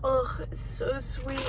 Ugh, it's so sweet.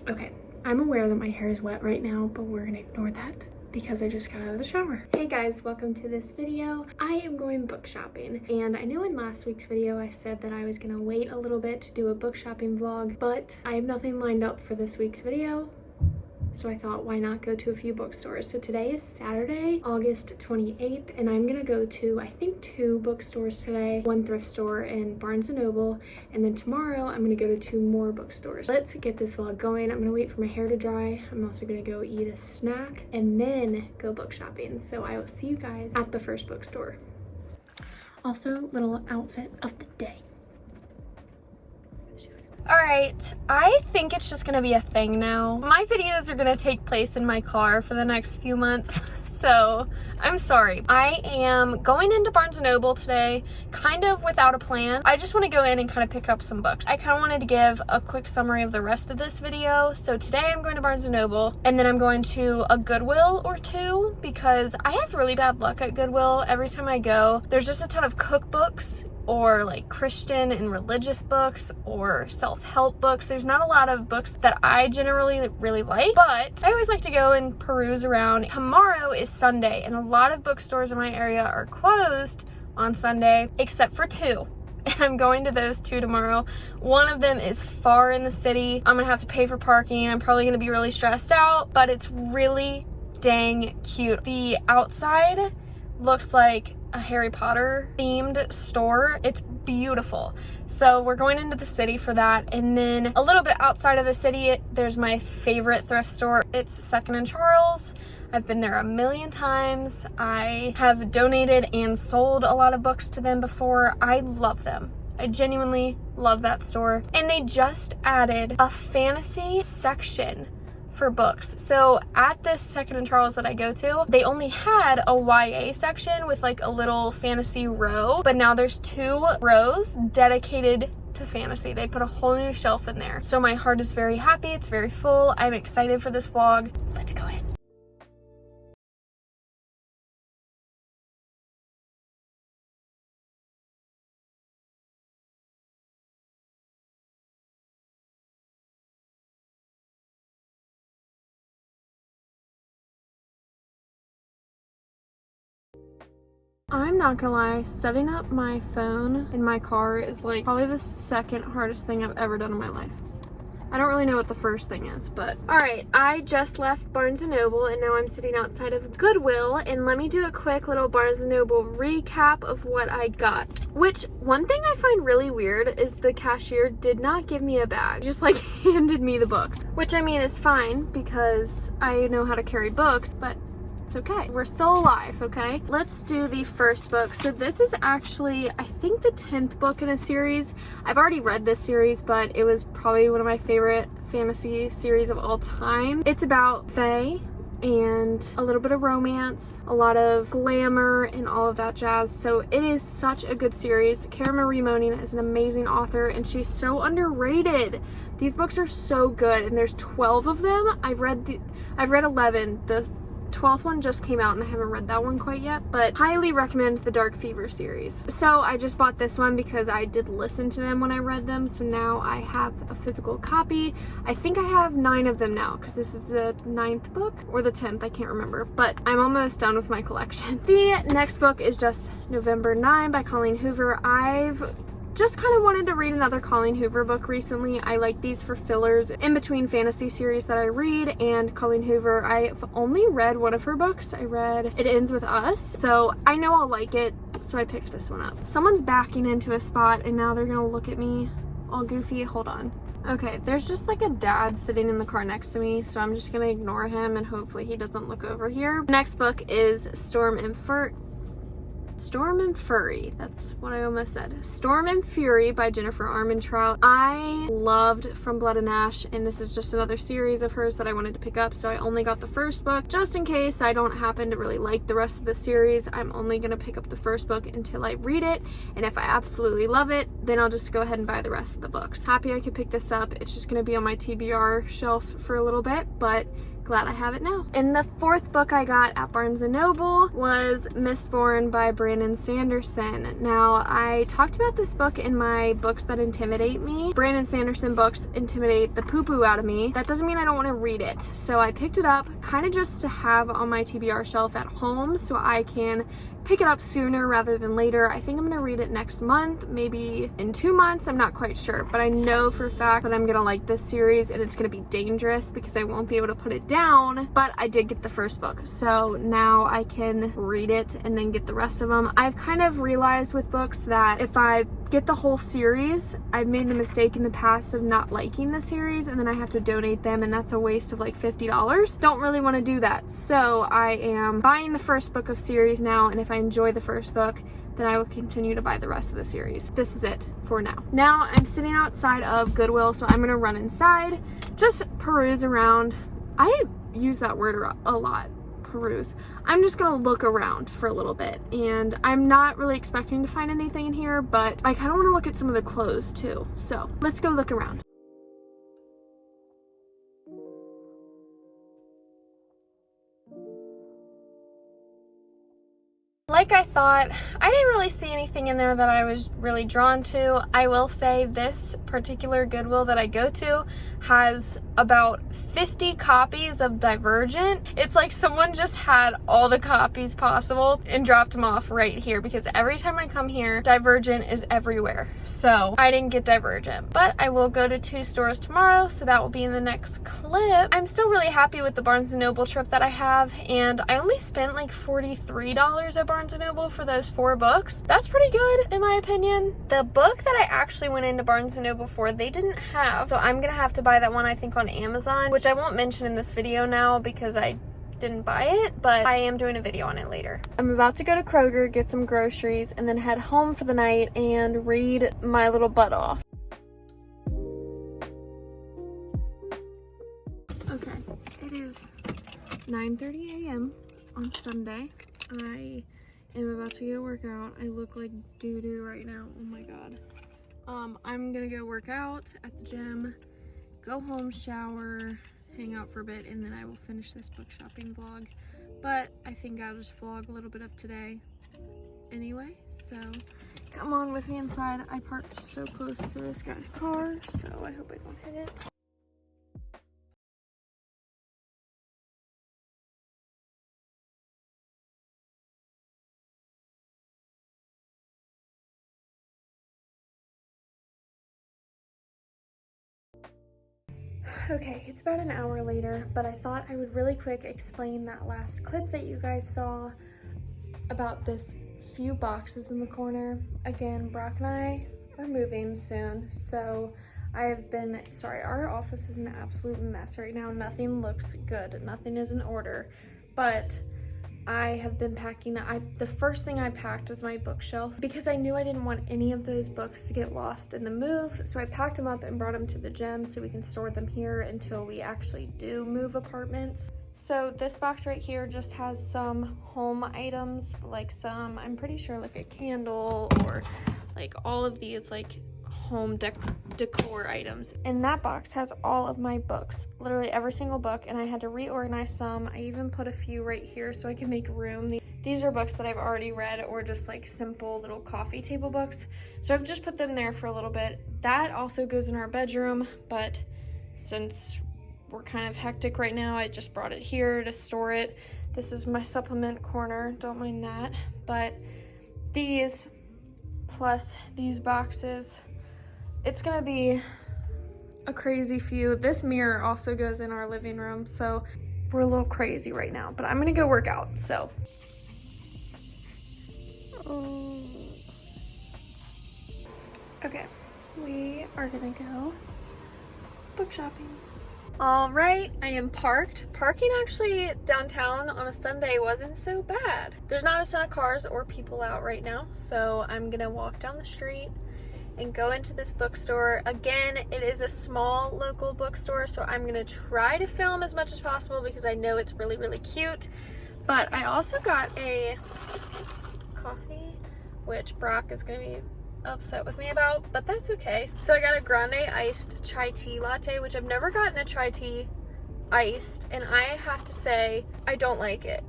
Okay, I'm aware that my hair is wet right now, but we're gonna ignore that because I just got out of the shower. Hey guys, welcome to this video. I am going book shopping, and I know in last week's video I said that I was gonna wait a little bit to do a book shopping vlog, but I have nothing lined up for this week's video. So I thought, why not go to a few bookstores? So today is Saturday, August 28th, and I'm gonna go to, I think, 2 bookstores today. One thrift store and Barnes & Noble, and then tomorrow I'm gonna go to 2 more bookstores. Let's get this vlog going. I'm gonna wait for my hair to dry. I'm also gonna go eat a snack and then go book shopping. So I will see you guys at the first bookstore. Also, little outfit of the day. All right, I think it's just gonna be a thing now. My videos are gonna take place in my car for the next few months, so I'm sorry. I am going into Barnes & Noble today, kind of without a plan. I just wanna go in and kind of pick up some books. I kind of wanted to give a quick summary of the rest of this video. So today I'm going to Barnes & Noble, and then I'm going to a Goodwill or 2, because I have really bad luck at Goodwill. Every time I go, there's just a ton of cookbooks, or like Christian and religious books, or self-help books. There's not a lot of books that I generally really like, but I always like to go and peruse around. Tomorrow is Sunday, and a lot of bookstores in my area are closed on Sunday, except for 2. And I'm going to those 2 tomorrow. One of them is far in the city. I'm gonna have to pay for parking. I'm probably gonna be really stressed out, but it's really dang cute. The outside looks like a Harry Potter themed store. It's beautiful. So we're going into the city for that, and then a little bit outside of the city there's my favorite thrift store. It's 2nd and Charles. I've been there a million times. I have donated and sold a lot of books to them before. I love them. I genuinely love that store. And they just added a fantasy section for books. So at this 2nd and Charles that I go to, they only had a YA section with like a little fantasy row, but now there's 2 rows dedicated to fantasy. They put a whole new shelf in there. So my heart is very happy. It's very full. I'm excited for this vlog. Let's go in. I'm not gonna lie, setting up my phone in my car is like probably the 2nd hardest thing I've ever done in my life. I don't really know what the first thing is, but all right, I just left Barnes & Noble and now I'm sitting outside of Goodwill, and let me do a quick little Barnes & Noble recap of what I got. Which, one thing I find really weird is the cashier did not give me a bag, just like handed me the books, which I mean is fine because I know how to carry books, but it's okay. We're still alive, okay? Let's do the first book. So this is actually, I think, the 10th book in a series. I've already read this series, but it was probably one of my favorite fantasy series of all time. It's about fae and a little bit of romance, a lot of glamour and all of that jazz. So it is such a good series. Kara Marie Moning is an amazing author, and she's so underrated. These books are so good, and there's 12 of them. I've read 11. The 12th one just came out and I haven't read that one quite yet, but highly recommend the Dark Fever series. So I just bought this one because I did listen to them when I read them, so now I have a physical copy. I think I have 9 of them now because this is the 9th book or the 10th, I can't remember, but I'm almost done with my collection. The next book is just November 9 by Colleen Hoover. I've just kind of wanted to read another Colleen Hoover book recently. I like these for fillers in between fantasy series that I read, and Colleen Hoover, I've only read one of her books. I read It Ends With Us, so I know I'll like it, so I picked this one up. Someone's backing into a spot and now they're gonna look at me all goofy. Hold on. Okay, there's just like a dad sitting in the car next to me, so I'm just gonna ignore him and hopefully he doesn't look over here. Next book is Storm and Fury, that's what I almost said. Storm and Fury by Jennifer Armentrout. I loved From Blood and Ash, and this is just another series of hers that I wanted to pick up, so I only got the first book. Just in case I don't happen to really like the rest of the series, I'm only gonna pick up the first book until I read it, and if I absolutely love it, then I'll just go ahead and buy the rest of the books. Happy I could pick this up. It's just gonna be on my TBR shelf for a little bit, but glad I have it now. And the fourth book I got at Barnes & Noble was Mistborn by Brandon Sanderson. Now, I talked about this book in my Books That Intimidate Me. Brandon Sanderson books intimidate the poo-poo out of me. That doesn't mean I don't want to read it. So I picked it up kind of just to have on my TBR shelf at home so I can pick it up sooner rather than later. I think I'm gonna read it next month, maybe in 2 months, I'm not quite sure, but I know for a fact that I'm gonna like this series and it's gonna be dangerous because I won't be able to put it down. But I did get the first book, so now I can read it and then get the rest of them. I've kind of realized with books that if I get the whole series, I've made the mistake in the past of not liking the series and then I have to donate them, and that's a waste of like $50. Don't really want to do that, so I am buying the first book of series now, and if I enjoy the first book, then I will continue to buy the rest of the series. This is it for now. Now I'm sitting outside of Goodwill, so I'm gonna run inside, just peruse around. I use that word a lot, peruse. I'm just gonna look around for a little bit, and I'm not really expecting to find anything in here, but I kind of want to look at some of the clothes too. So let's go look around. Like I thought, I didn't really see anything in there that I was really drawn to. I will say this particular Goodwill that I go to has about 50 copies of Divergent. It's like someone just had all the copies possible and dropped them off right here, because every time I come here, Divergent is everywhere. So I didn't get Divergent, but I will go to 2 stores tomorrow, so that will be in the next clip. I'm still really happy with the Barnes & Noble trip that I have, and I only spent like $43 at Barnes & Noble for those 4 books. That's pretty good in my opinion. The book that I actually went into Barnes & Noble for, they didn't have, so I'm gonna have to buy that one I think on Amazon, which I won't mention in this video now because I didn't buy it, but I am doing a video on it later. I'm about to go to Kroger, get some groceries, and then head home for the night and read my little butt off. Okay, it is 9:30 a.m. on Sunday. I am about to go work out. I look like doo-doo right now. Oh my god. I'm gonna go work out at the gym, go home, shower, hang out for a bit, and then I will finish this book shopping vlog. But I think I'll just vlog a little bit of today anyway, so come on with me inside. I parked so close to this guy's car, so I hope I don't hit it. Okay, it's about an hour later, but I thought I would really quick explain that last clip that you guys saw about this few boxes in the corner. Again, Brock and I are moving soon, so I have been, sorry, our office is an absolute mess right now. Nothing looks good, nothing is in order, but I have been packing. The first thing I packed was my bookshelf because I knew I didn't want any of those books to get lost in the move. So I packed them up and brought them to the gym so we can store them here until we actually do move apartments. So this box right here just has some home items, like some, I'm pretty sure like a candle or like all of these like home decor items. And that box has all of my books, literally every single book, and I had to reorganize some. I even put a few right here so I can make room. These are books that I've already read or just like simple little coffee table books. So I've just put them there for a little bit. That also goes in our bedroom, but since we're kind of hectic right now, I just brought it here to store it. This is my supplement corner, don't mind that. But these plus these boxes, it's gonna be a crazy few. This mirror also goes in our living room, so we're a little crazy right now, but I'm gonna go work out, so. Okay, we are gonna go book shopping. All right, I am parked. Parking actually downtown on a Sunday wasn't so bad. There's not a ton of cars or people out right now, so I'm gonna walk down the street and go into this bookstore. Again, it is a small local bookstore, so I'm gonna try to film as much as possible because I know it's really, really cute. But I also got a coffee, which Brock is gonna be upset with me about, but that's okay. So I got a grande iced chai tea latte, which I've never gotten a chai tea iced, and I have to say I don't like it.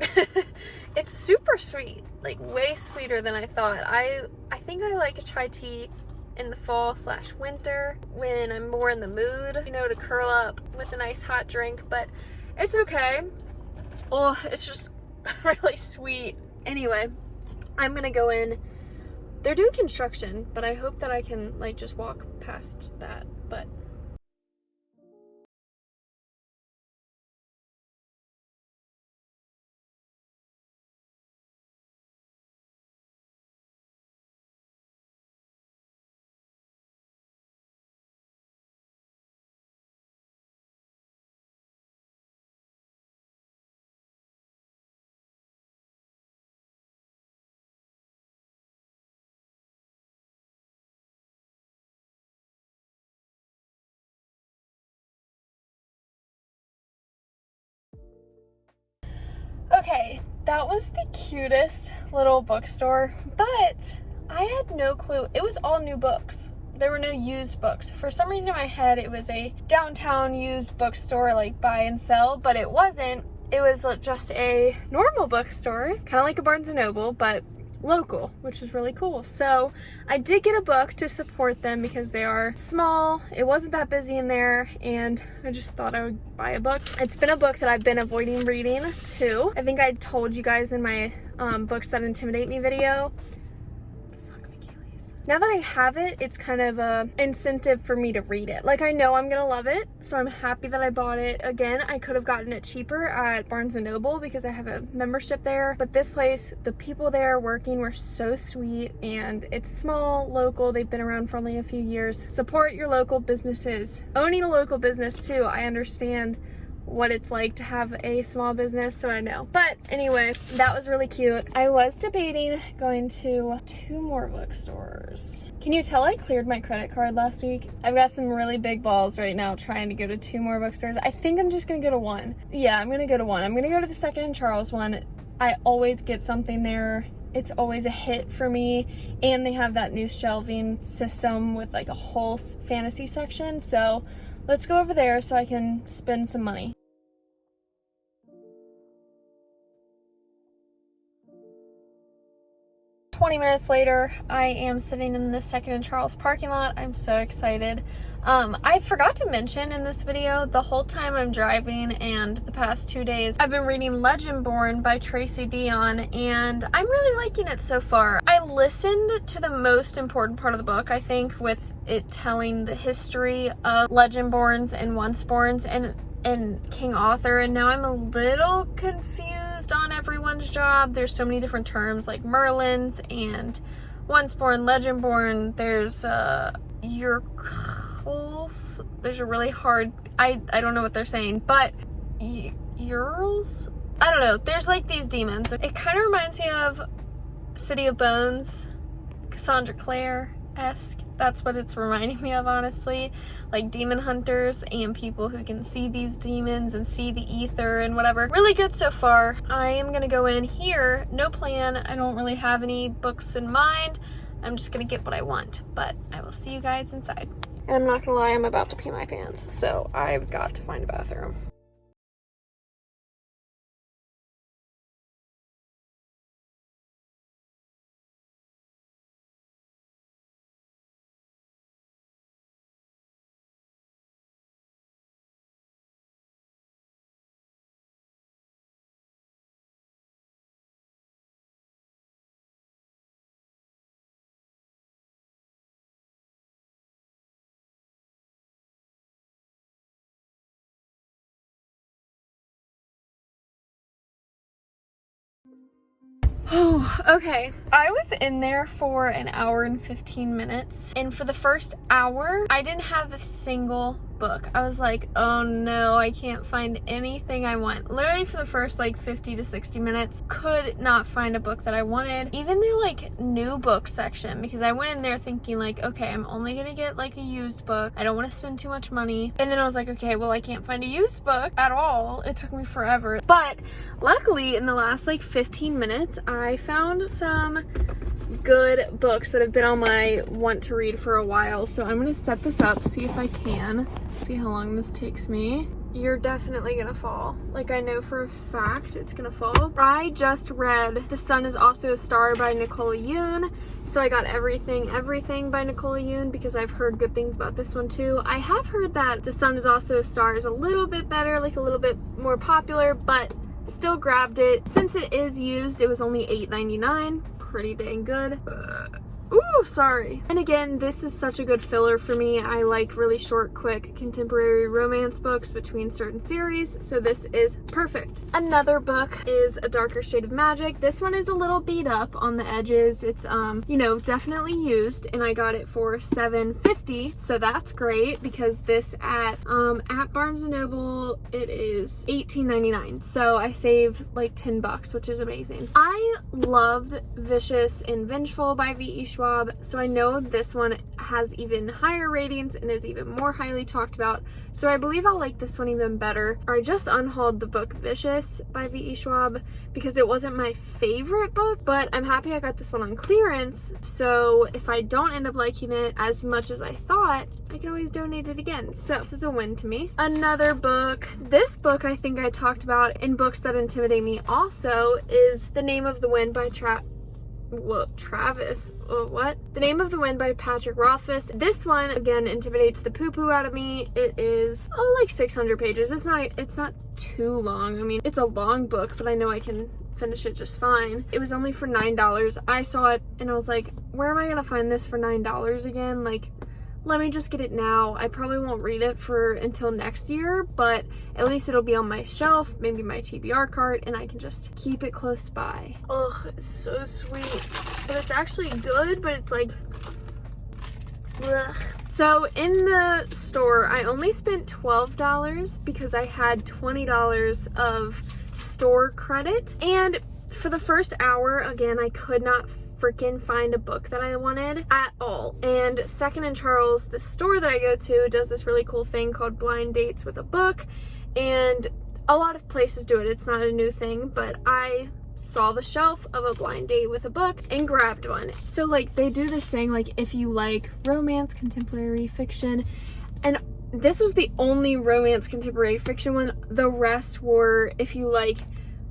It's super sweet, like way sweeter than I thought. I think I like a chai tea in the fall/winter when I'm more in the mood, you know, to curl up with a nice hot drink, but it's okay. Oh, it's just really sweet. Anyway, I'm gonna go in. They're doing construction, but I hope that I can like just walk past that, but okay, that was the cutest little bookstore, but I had no clue. It was all new books. There were no used books. For some reason in my head, it was a downtown used bookstore, like buy and sell, but it wasn't. It was just a normal bookstore, kind of like a Barnes & Noble, but local, which was really cool. So I did get a book to support them because they are small. It wasn't that busy in there, and I just thought I would buy a book. It's been a book that I've been avoiding reading too. I think I told you guys in my Books That Intimidate Me video. Now that I have it, it's kind of a incentive for me to read it. Like, I know I'm gonna love it, so I'm happy that I bought it. Again, I could have gotten it cheaper at Barnes & Noble because I have a membership there, but this place, the people there working were so sweet, and it's small, local, they've been around for only a few years. Support your local businesses. Owning a local business too, I understand what it's like to have a small business, so I know. But anyway, that was really cute. I was debating going to 2 more bookstores. Can you tell I cleared my credit card last week? I've got some really big balls right now trying to go to 2 more bookstores. I think I'm just gonna go to 1. Yeah, I'm gonna go to 1. I'm gonna go to the Second and Charles one. I always get something there. It's always a hit for me, and they have that new shelving system with like a whole fantasy section, so let's go over there so I can spend some money. "20 minutes later, I am sitting in the Second and Charles parking lot. I'm so excited. I forgot to mention in this video, the whole time I'm driving and the past 2 days, I've been reading Legendborn by Tracy Deonn, and I'm really liking it so far. I listened to the most important part of the book, I think, with it telling the history of Legendborns and Onceborns and King Arthur, and now I'm a little confused on everyone's job. There's so many different terms like Merlins and Onceborn, Legendborn. There's there's a really hard, I don't know what they're saying, but Earls? I don't know. There's like these demons. It kind of reminds me of City of Bones, Cassandra Clare-esque. That's what it's reminding me of, honestly. Like demon hunters and people who can see these demons and see the ether and whatever. Really good so far. I am gonna go in here, no plan. I don't really have any books in mind. I'm just gonna get what I want, but I will see you guys inside. And I'm not gonna lie, I'm about to pee my pants, so I've got to find a bathroom. Oh, okay. I was in there for an hour and 15 minutes, and for the first hour, I didn't have a single book. I was like, oh no, I can't find anything I want. Literally for the first like 50 to 60 minutes, could not find a book that I wanted. Even their like new book section, because I went in there thinking like, okay, I'm only gonna get like a used book. I don't want to spend too much money. And then I was like, okay, well, I can't find a used book at all. It took me forever. But luckily in the last like 15 minutes, I found some good books that have been on my want to read for a while. So I'm gonna set this up, see if I can. See how long this takes me. you're definitely gonna fall. Like, I know for a fact it's gonna fall. I just read The Sun Is Also a Star by Nicola Yoon, so I got Everything by Nicola Yoon because I've heard good things about this one too. I have heard that The Sun Is Also a Star is a little bit better, like a little bit more popular, but still grabbed it. Since it is used, it was only $8.99. Pretty dang good. Ooh, sorry. And again, this is such a good filler for me. I like really short, quick, contemporary romance books between certain series, so this is perfect. Another book is A Darker Shade of Magic. This one is a little beat up on the edges. It's, you know, definitely used, and I got it for $7.50, so that's great because this at Barnes & Noble, it is $18.99, so I saved like $10, which is amazing. I loved Vicious and Vengeful by V.E. Schwab, so I know this one has even higher ratings and is even more highly talked about, so I believe I'll like this one even better. I just unhauled the book Vicious by V.E. Schwab because it wasn't my favorite book, but I'm happy I got this one on clearance, so if I don't end up liking it as much as I thought, I can always donate it again. So this is a win to me. Another book, this book I think I talked about in Books That Intimidate Me also, is The Name of the Wind by The Name of the Wind by Patrick Rothfuss. This one again intimidates the poo-poo out of me. It is like 600 pages. It's not too long. I mean, it's a long book, but I know I can finish it just fine. It was only for $9. I saw it and I was like, where am I gonna find this for $9 again? Like, let me just get it now. I probably won't read it until next year, but at least it'll be on my shelf, maybe my TBR cart, and I can just keep it close by. Ugh, it's so sweet. But it's actually good, but it's like, ugh. So in the store, I only spent $12 because I had $20 of store credit. And for the first hour, again, I could not freaking find a book that I wanted at all. And Second and Charles, the store that I go to, does this really cool thing called blind dates with a book, and a lot of places do it. It's not a new thing, but I saw the shelf of a blind date with a book and grabbed one. So like, they do this thing like, if you like romance, contemporary fiction, and this was the only romance contemporary fiction one. The rest were if you like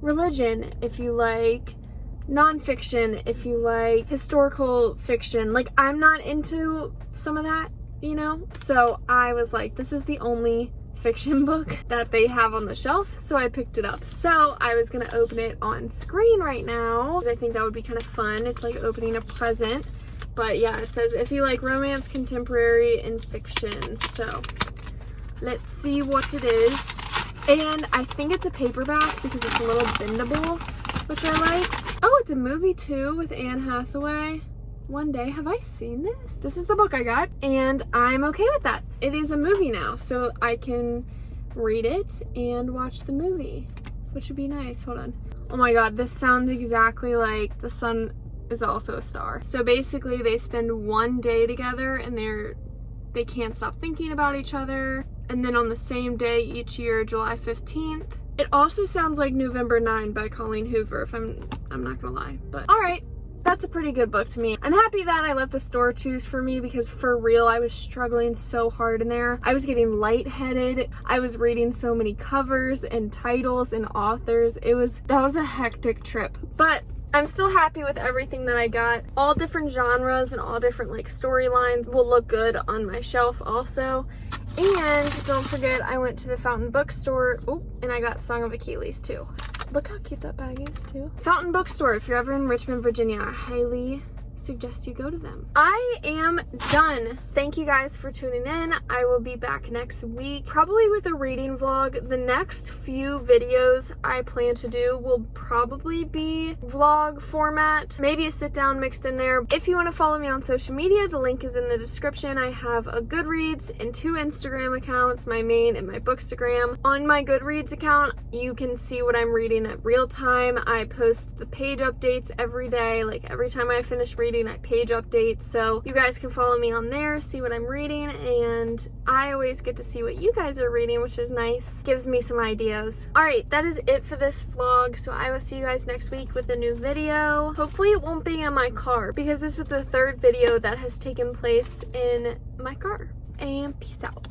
religion, if you like nonfiction, if you like historical fiction. Like, I'm not into some of that, you know? So I was like, this is the only fiction book that they have on the shelf, so I picked it up. So I was gonna open it on screen right now because I think that would be kind of fun. It's like opening a present. But yeah, it says if you like romance, contemporary, and fiction. So let's see what it is. And I think it's a paperback because it's a little bendable, which I like. Oh, it's a movie too with Anne Hathaway. One day. Have I seen this? This is the book I got, and I'm okay with that. It is a movie now, so I can read it and watch the movie, which would be nice. Hold on. Oh my god, this sounds exactly like The Sun Is Also a Star. So basically, they spend one day together, and they can't stop thinking about each other. And then on the same day each year, July 15th. It also sounds like November 9 by Colleen Hoover, if I'm not gonna lie. But alright, that's a pretty good book to me. I'm happy that I let the store choose for me because for real, I was struggling so hard in there. I was getting lightheaded. I was reading so many covers and titles and authors. That was a hectic trip. But I'm still happy with everything that I got. All different genres and all different like storylines will look good on my shelf also. And don't forget, I went to the Fountain Bookstore. Oh, and I got Song of Achilles too. Look how cute that bag is too. Fountain Bookstore, if you're ever in Richmond, Virginia, I highly suggest you go to them. I am done. Thank you guys for tuning in. I will be back next week, probably with a reading vlog. The next few videos I plan to do will probably be vlog format, maybe a sit down mixed in there. If you want to follow me on social media, the link is in the description. I have a Goodreads and 2 Instagram accounts, my main and my Bookstagram. On my Goodreads account, you can see what I'm reading at real time. I post the page updates every day. Like every time I finish reading, I page updates, so you guys can follow me on there, see what I'm reading, and I always get to see what you guys are reading, which is nice. Gives me some ideas. Alright, that is it for this vlog, so I will see you guys next week with a new video. Hopefully it won't be in my car, because this is the 3rd video that has taken place in my car. And peace out.